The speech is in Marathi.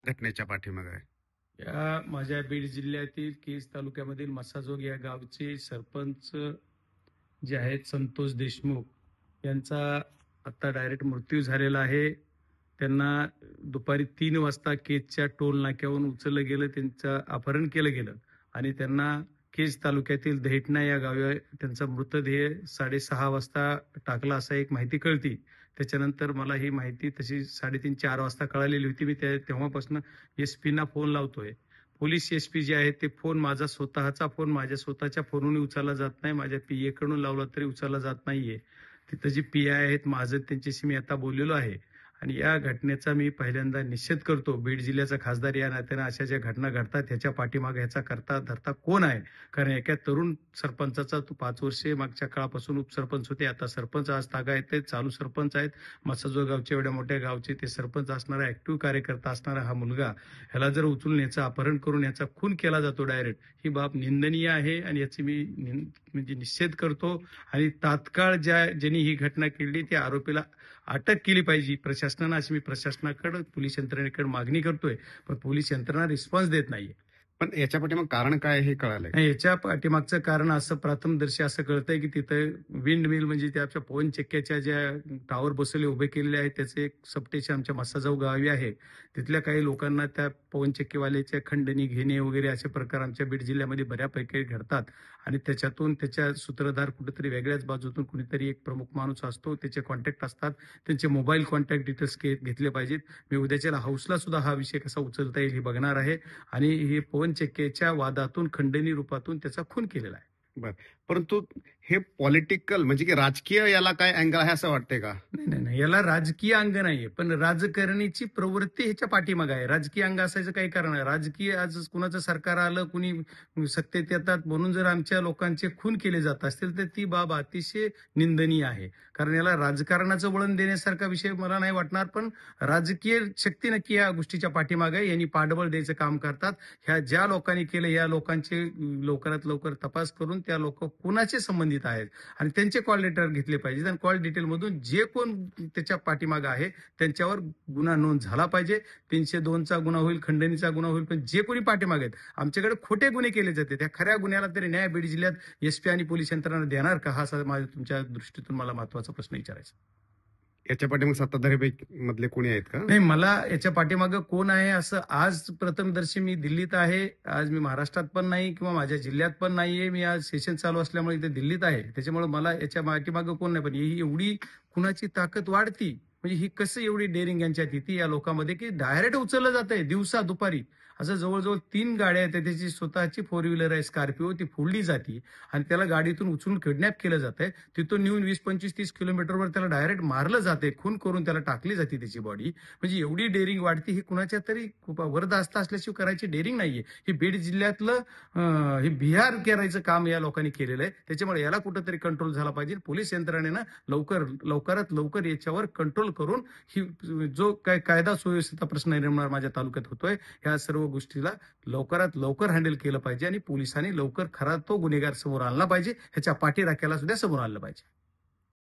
घटनेच्या पाठीमागे आहे? या माझ्या बीड जिल्ह्यातील केज तालुक्यामधील मसाजोग या गावचे सरपंच जे आहेत संतोष देशमुख यांचा आता डायरेक्ट मृत्यू झालेला आहे. त्यांना दुपारी 3 वाजता केजच्या टोल नाक्यावरून उचललं गेलं, त्यांचं अपहरण केलं गेलं आणि त्यांना केज तालुक्यातील दहेटणा या गावी त्यांचा मृतदेह 6:30 वाजता टाकला असा एक माहिती कळती. त्याच्यानंतर मला ही माहिती तशी 3:30-4 वाजता कळालेली होती. मी तेव्हापासून SP-ना फोन लावतोय. पोलीस SP जे आहेत ते फोन माझा स्वतःचा फोन माझ्या स्वतःच्या फोनवरून उचलला जात नाही. माझ्या PA कडून लावला तरी उचलला जात नाहीये. तिथं जी PI आहेत माझं त्यांच्याशी मी आता बोललेलो आहे. आणि या घटनेचा मी पहिल्यांदा निषेध करतो. बीड जिल्ह्याचा खासदार या नात्यानं अशा ज्या घटना घडतात ह्याच्या पाठीमागे ह्याचा करता धरता कोण आहे? कारण एका तरुण सरपंचाचा तो 5 वर्षे मागच्या काळापासून उपसरपंच होते, आता सरपंच आज तागायत आहेत, चालू सरपंच आहेत. मसाजोग गावचे एवढ्या मोठ्या गावचे ते सरपंच असणारा ऍक्टिव्ह कार्यकर्ता असणारा हा मुलगा, ह्याला जर उचलून याचं अपहरण करून याचा खून केला जातो डायरेक्ट, ही बाब निंदनीय आहे आणि याची मी म्हणजे निषेध करतो. आणि तात्काळ ज्यांनी ही घटना केली त्या आरोपीला अटक केली पाहिजे प्रशासनानं, अशी मी प्रशासनाकडे पोलीस यंत्रणेकडे मागणी करतोय. पण पोलीस यंत्रणा रिस्पॉन्स देत नाहीये. पण याच्या पाठीमागे कारण काय हे कळालंय? नाही, याच्या पाठीमागचं कारण असं प्रथमदर्शी असं कळतंय की तिथं विंड मिल म्हणजे त्याच्या पवन चक्क्याच्या ज्या टावर बसवले उभे केलेले आहेत त्याचे एक सबस्टेशन आमच्या मसाजाऊ गावी आहे. तिथल्या काही लोकांना त्या पवन चक्कीवाल्याच्या खंडणी घेणे वगैरे असे प्रकार आमच्या बीड जिल्ह्यामध्ये बऱ्यापैकी घडतात. आणि त्याच्यातून त्याच्या सूत्रधार कुठेतरी वेगळ्याच बाजूतून कुणीतरी एक प्रमुख माणूस असतो, त्याचे कॉन्टॅक्ट असतात, त्यांचे मोबाईल कॉन्टॅक्ट डिटेल्स घेतले पाहिजेत. मी उद्याच्या हाऊसला सुद्धा हा विषय कसा उचलता येईल हे बघणार आहे. आणि हे पवन चक्कीच्या वादातून खंडणी रूपातून त्याचा खून केलेला आहे. बर, परंतु हे पॉलिटिकल म्हणजे की राजकीय याला काय अँगल आहे असं वाटतंय का? नाही, याला राजकीय अंग नाहीये, पण राजकारणीची प्रवृत्ती ह्याच्या पाठीमागे आहे. राजकीय अंग असायचं काही कारण आहे? राजकीय आज कुणाचं सरकार आलं, कुणी सत्तेत येतात म्हणून जर आमच्या लोकांचे खून केले जात असतील तर ती बाब अतिशय निंदनीय आहे. कारण याला राजकारणाचं वळण देण्यासारखा विषय मला नाही वाटणार. पण राजकीय शक्ती नक्की या गोष्टीच्या पाठीमागे आहे. यांनी पाठबळ द्यायचं काम करतात. ह्या ज्या लोकांनी केलं या लोकांचे लवकरात लवकर तपास करून त्या लोक कुणाचे संबंधित आहेत आणि त्यांचे कॉल लेटर घेतले पाहिजेत. आणि कॉल डिटेल मधून जे कोण त्याच्या पाठीमागे आहे त्यांच्यावर गुन्हा नोंद झाला पाहिजे. 302चा गुन्हा होईल, खंडणीचा गुन्हा होईल, पण जे कोणी पाठीमागे आहेत आमच्याकडे खोटे गुन्हे केले जाते त्या खऱ्या गुन्ह्याला तरी न्याय बीड जिल्ह्यात SP आणि पोलीस यंत्रणा देणार का? हा माझ्या तुमच्या दृष्टीतून मला महत्वाचा प्रश्न विचारायचा. याच्या पाठीमागे सत्ताधारी मधले कोणी आहेत का? नाही, मला याच्या पाठीमागे कोण आहे असं आज प्रथमदर्शी मी दिल्लीत आहे. आज मी महाराष्ट्रात पण नाही किंवा माझ्या जिल्ह्यात पण नाहीये. मी आज सेशन चालू असल्यामुळे इथे दिल्लीत आहे. त्याच्यामुळे मला याच्या पाठीमागे कोण नाही. पण ही एवढी कुणाची ताकद वाढती म्हणजे ही कसं एवढी डेअरिंग यांच्यात येते या लोकांमध्ये की डायरेक्ट उचललं जात आहे दिवसा दुपारी. असं जवळजवळ 3 गाड्या आहेत, त्याची स्वतःची 4 व्हीलर आहे स्कॉर्पिओ, ती फोडली जाते आणि त्याला गाडीतून उचलून किडनॅप केलं जात आहे. तिथून नेऊन 20-25-30 किलोमीटरवर त्याला डायरेक्ट मारलं जाते, खून करून त्याला टाकली जाते त्याची बॉडी. म्हणजे एवढी डेअरिंग वाढती ही कुणाच्या तरी वरदास्त असल्याशिवाय करायची डेअरिंग नाहीये. ही बीड जिल्ह्यातलं हे बिहार करायचं काम या लोकांनी केलेलं आहे. त्याच्यामुळे याला कुठंतरी कंट्रोल झाला पाहिजे. पोलीस यंत्रणेनं लवकरात लवकर याच्यावर कंट्रोल करून ही जो काय कायदा सुव्यवस्थेचा प्रश्न निर्माण माझ्या तालुक्यात होतोय ह्या सर्व गोष्टीला लवकरात लवकर हँडल केलं पाहिजे आणि पोलिसांनी लवकर खरा तो गुन्हेगार समोर आणला पाहिजे. ह्याच्या पाठीराख्याला सुद्धा समोर आणलं पाहिजे.